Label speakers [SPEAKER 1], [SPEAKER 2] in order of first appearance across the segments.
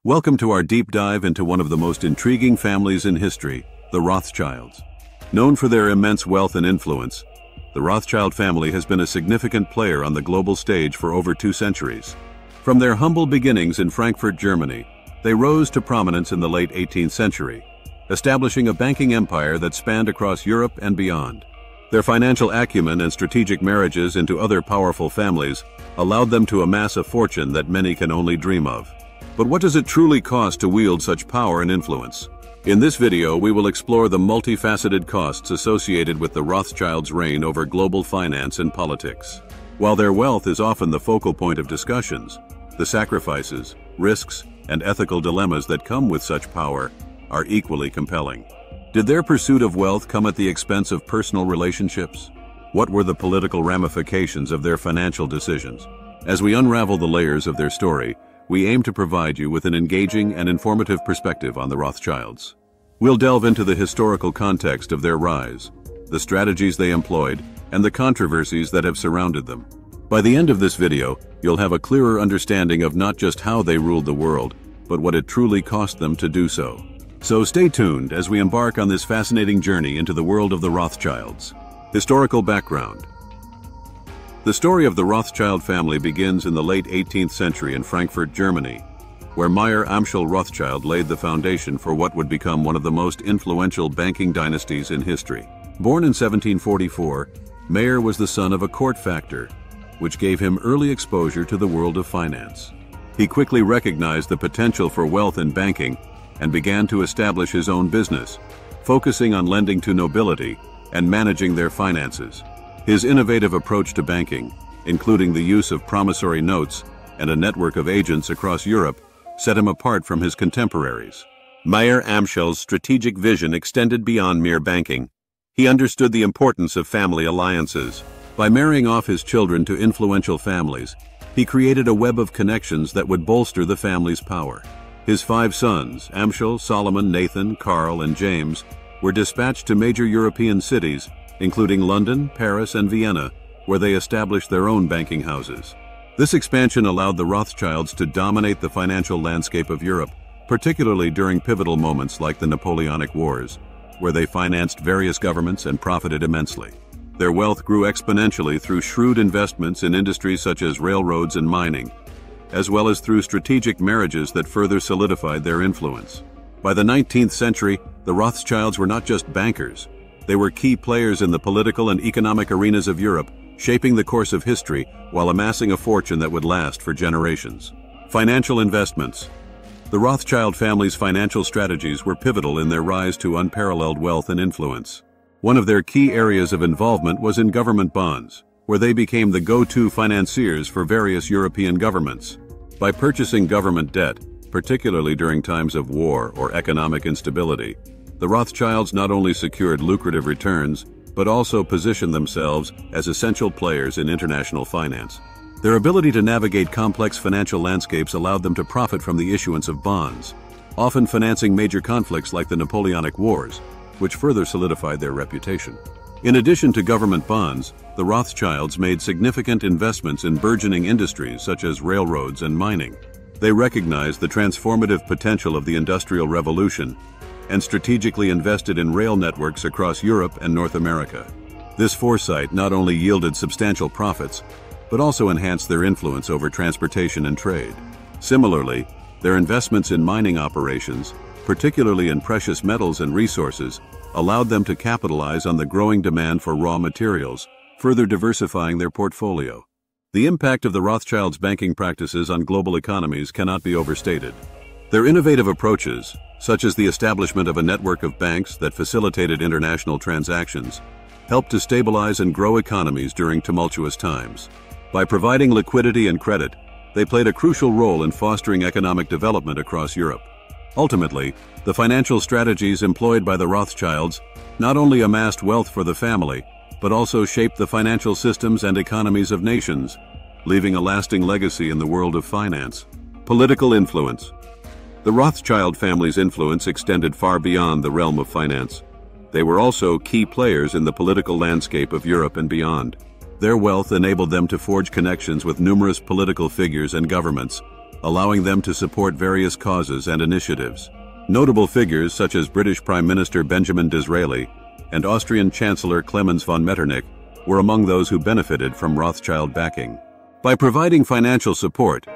[SPEAKER 1] Welcome to our deep dive into one of the most intriguing families in history, the Rothschilds. Known for their immense wealth and influence, the Rothschild family has been a significant player on the global stage for over 2 centuries. From their humble beginnings in Frankfurt, Germany, they rose to prominence in the late 18th century, establishing a banking empire that spanned across Europe and beyond. Their financial acumen and strategic marriages into other powerful families allowed them to amass a fortune that many can only dream of. But what does it truly cost to wield such power and influence? In this video, we will explore the multifaceted costs associated with the Rothschilds' reign over global finance and politics. While their wealth is often the focal point of discussions, the sacrifices, risks, and ethical dilemmas that come with such power are equally compelling. Did their pursuit of wealth come at the expense of personal relationships? What were the political ramifications of their financial decisions? As we unravel the layers of their story, we aim to provide you with an engaging and informative perspective on the Rothschilds. We'll delve into the historical context of their rise, the strategies they employed, and the controversies that have surrounded them. By the end of this video, you'll have a clearer understanding of not just how they ruled the world, but what it truly cost them to do so. So stay tuned as we embark on this fascinating journey into the world of the Rothschilds. Historical background. The story of the Rothschild family begins in the late 18th century in Frankfurt, Germany, where Mayer Amschel Rothschild laid the foundation for what would become one of the most influential banking dynasties in history. Born in 1744, Mayer was the son of a court factor, which gave him early exposure to the world of finance. He quickly recognized the potential for wealth in banking and began to establish his own business, focusing on lending to nobility and managing their finances. His innovative approach to banking, including the use of promissory notes and a network of agents across Europe, set him apart from his contemporaries. Mayer Amschel's strategic vision extended beyond mere banking. He understood the importance of family alliances. By marrying off his children to influential families, he created a web of connections that would bolster the family's power. His 5 sons, Amschel, Solomon, Nathan, Karl, and James, were dispatched to major European cities, including London, Paris, and Vienna, where they established their own banking houses. This expansion allowed the Rothschilds to dominate the financial landscape of Europe, particularly during pivotal moments like the Napoleonic Wars, where they financed various governments and profited immensely. Their wealth grew exponentially through shrewd investments in industries such as railroads and mining, as well as through strategic marriages that further solidified their influence. By the 19th century, the Rothschilds were not just bankers. They were key players in the political and economic arenas of Europe, shaping the course of history while amassing a fortune that would last for generations. Financial investments. The Rothschild family's financial strategies were pivotal in their rise to unparalleled wealth and influence. One of their key areas of involvement was in government bonds, where they became the go-to financiers for various European governments. By purchasing government debt, particularly during times of war or economic instability, the Rothschilds not only secured lucrative returns, but also positioned themselves as essential players in international finance. Their ability to navigate complex financial landscapes allowed them to profit from the issuance of bonds, often financing major conflicts like the Napoleonic Wars, which further solidified their reputation. In addition to government bonds, the Rothschilds made significant investments in burgeoning industries such as railroads and mining. They recognized the transformative potential of the Industrial Revolution and strategically invested in rail networks across Europe and North America. This foresight not only yielded substantial profits, but also enhanced their influence over transportation and trade. Similarly, their investments in mining operations, particularly in precious metals and resources, allowed them to capitalize on the growing demand for raw materials, further diversifying their portfolio. The impact of the Rothschilds' banking practices on global economies cannot be overstated. Their innovative approaches, such as the establishment of a network of banks that facilitated international transactions, helped to stabilize and grow economies during tumultuous times. By providing liquidity and credit, they played a crucial role in fostering economic development across Europe. Ultimately, the financial strategies employed by the Rothschilds not only amassed wealth for the family, but also shaped the financial systems and economies of nations, leaving a lasting legacy in the world of finance. Political influence. The Rothschild family's influence extended far beyond the realm of finance. They were also key players in the political landscape of Europe and beyond. Their wealth enabled them to forge connections with numerous political figures and governments, allowing them to support various causes and initiatives. Notable figures such as British Prime Minister Benjamin Disraeli and Austrian Chancellor Clemens von Metternich were among those who benefited from Rothschild backing. By providing financial support,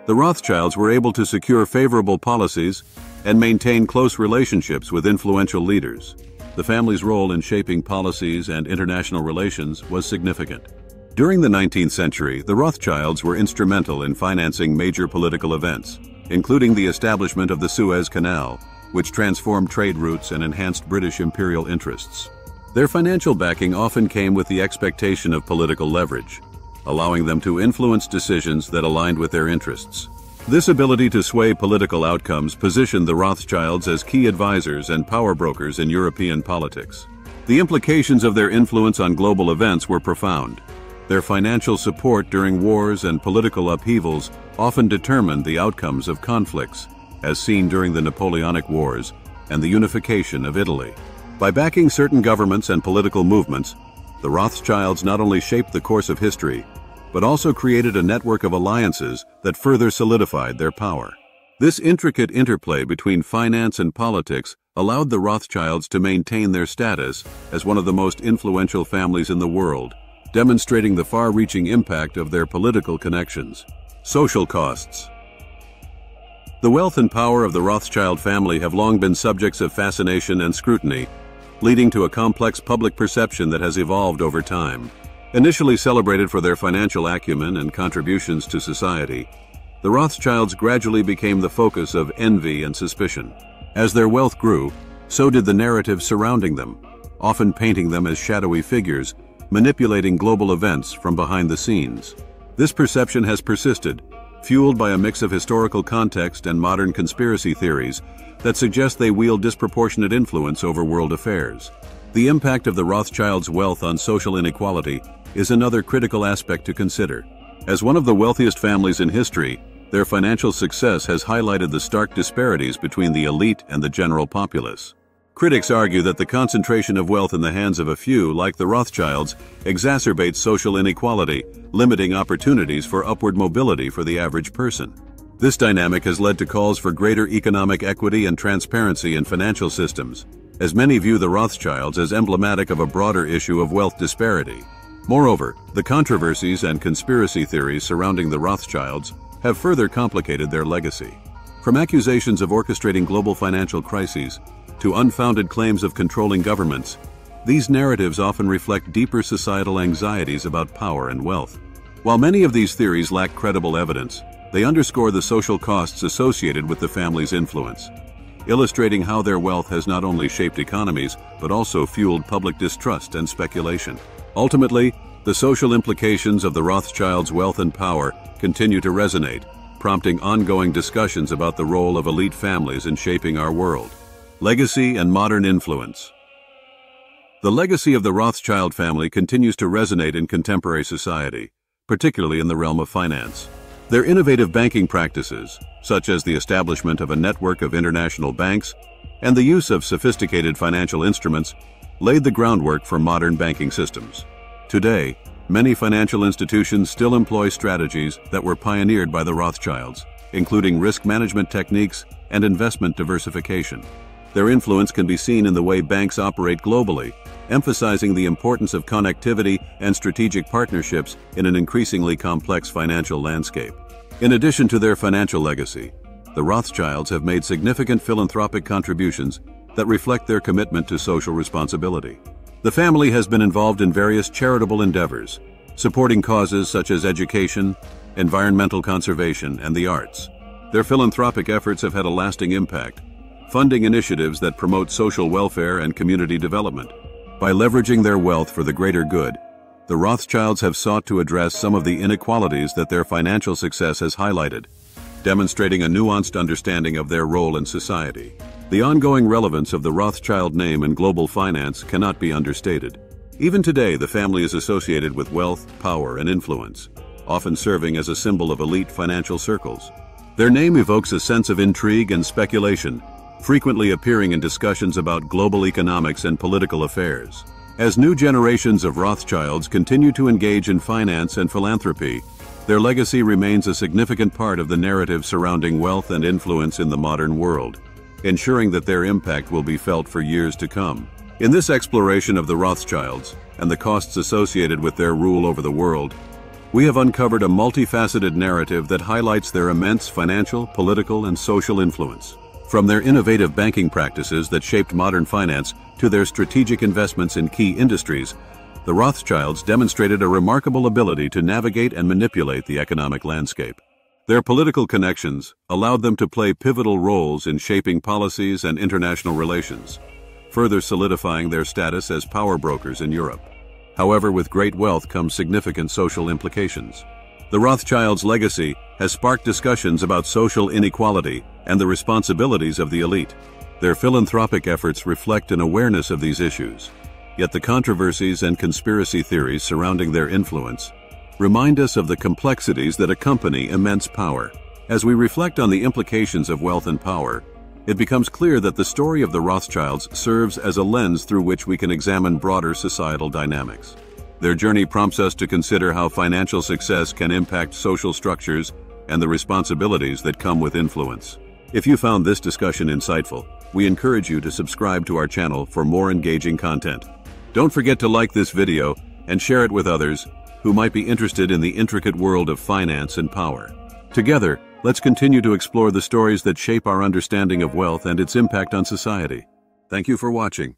[SPEAKER 1] the Rothschilds were able to secure favorable policies and maintain close relationships with influential leaders. The family's role in shaping policies and international relations was significant. During the 19th century, the Rothschilds were instrumental in financing major political events, including the establishment of the Suez Canal, which transformed trade routes and enhanced British imperial interests. Their financial backing often came with the expectation of political leverage, allowing them to influence decisions that aligned with their interests. This ability to sway political outcomes positioned the Rothschilds as key advisors and power brokers in European politics. The implications of their influence on global events were profound. Their financial support during wars and political upheavals often determined the outcomes of conflicts, as seen during the Napoleonic Wars and the unification of Italy. By backing certain governments and political movements, the Rothschilds not only shaped the course of history, but also created a network of alliances that further solidified their power. This intricate interplay between finance and politics allowed the Rothschilds to maintain their status as one of the most influential families in the world, demonstrating the far-reaching impact of their political connections. Social costs. The wealth and power of the Rothschild family have long been subjects of fascination and scrutiny, leading to a complex public perception that has evolved over time. Initially celebrated for their financial acumen and contributions to society, the Rothschilds gradually became the focus of envy and suspicion. As their wealth grew, so did the narrative surrounding them, often painting them as shadowy figures, manipulating global events from behind the scenes. This perception has persisted, fueled by a mix of historical context and modern conspiracy theories that suggest they wield disproportionate influence over world affairs. The impact of the Rothschilds' wealth on social inequality is another critical aspect to consider. As one of the wealthiest families in history, their financial success has highlighted the stark disparities between the elite and the general populace. Critics argue that the concentration of wealth in the hands of a few, like the Rothschilds, exacerbates social inequality, limiting opportunities for upward mobility for the average person. This dynamic has led to calls for greater economic equity and transparency in financial systems, as many view the Rothschilds as emblematic of a broader issue of wealth disparity. Moreover, the controversies and conspiracy theories surrounding the Rothschilds have further complicated their legacy. From accusations of orchestrating global financial crises to unfounded claims of controlling governments, these narratives often reflect deeper societal anxieties about power and wealth. While many of these theories lack credible evidence, they underscore the social costs associated with the family's influence, illustrating how their wealth has not only shaped economies, but also fueled public distrust and speculation. Ultimately, the social implications of the Rothschilds' wealth and power continue to resonate, prompting ongoing discussions about the role of elite families in shaping our world. Legacy and modern influence. The legacy of the Rothschild family continues to resonate in contemporary society, particularly in the realm of finance. Their innovative banking practices, such as the establishment of a network of international banks and the use of sophisticated financial instruments, laid the groundwork for modern banking systems. Today, many financial institutions still employ strategies that were pioneered by the Rothschilds, including risk management techniques and investment diversification. Their influence can be seen in the way banks operate globally, emphasizing the importance of connectivity and strategic partnerships in an increasingly complex financial landscape. In addition to their financial legacy, the Rothschilds have made significant philanthropic contributions that reflect their commitment to social responsibility. The family has been involved in various charitable endeavors, supporting causes such as education, environmental conservation, and the arts. Their philanthropic efforts have had a lasting impact, funding initiatives that promote social welfare and community development. By leveraging their wealth for the greater good, the Rothschilds have sought to address some of the inequalities that their financial success has highlighted, demonstrating a nuanced understanding of their role in society. The ongoing relevance of the Rothschild name in global finance cannot be understated. Even today, the family is associated with wealth, power, and influence, often serving as a symbol of elite financial circles. Their name evokes a sense of intrigue and speculation, frequently appearing in discussions about global economics and political affairs. As new generations of Rothschilds continue to engage in finance and philanthropy, Their legacy remains a significant part of the narrative surrounding wealth and influence in the modern world, ensuring that their impact will be felt for years to come. In this exploration of the Rothschilds and the costs associated with their rule over the world, we have uncovered a multifaceted narrative that highlights their immense financial, political, and social influence. From their innovative banking practices that shaped modern finance to their strategic investments in key industries, the Rothschilds demonstrated a remarkable ability to navigate and manipulate the economic landscape. Their political connections allowed them to play pivotal roles in shaping policies and international relations, further solidifying their status as power brokers in Europe. However, with great wealth comes significant social implications. The Rothschilds' legacy has sparked discussions about social inequality and the responsibilities of the elite. Their philanthropic efforts reflect an awareness of these issues. Yet the controversies and conspiracy theories surrounding their influence remind us of the complexities that accompany immense power. As we reflect on the implications of wealth and power, it becomes clear that the story of the Rothschilds serves as a lens through which we can examine broader societal dynamics. Their journey prompts us to consider how financial success can impact social structures and the responsibilities that come with influence. If you found this discussion insightful, we encourage you to subscribe to our channel for more engaging content. Don't forget to like this video and share it with others who might be interested in the intricate world of finance and power. Together, let's continue to explore the stories that shape our understanding of wealth and its impact on society. Thank you for watching.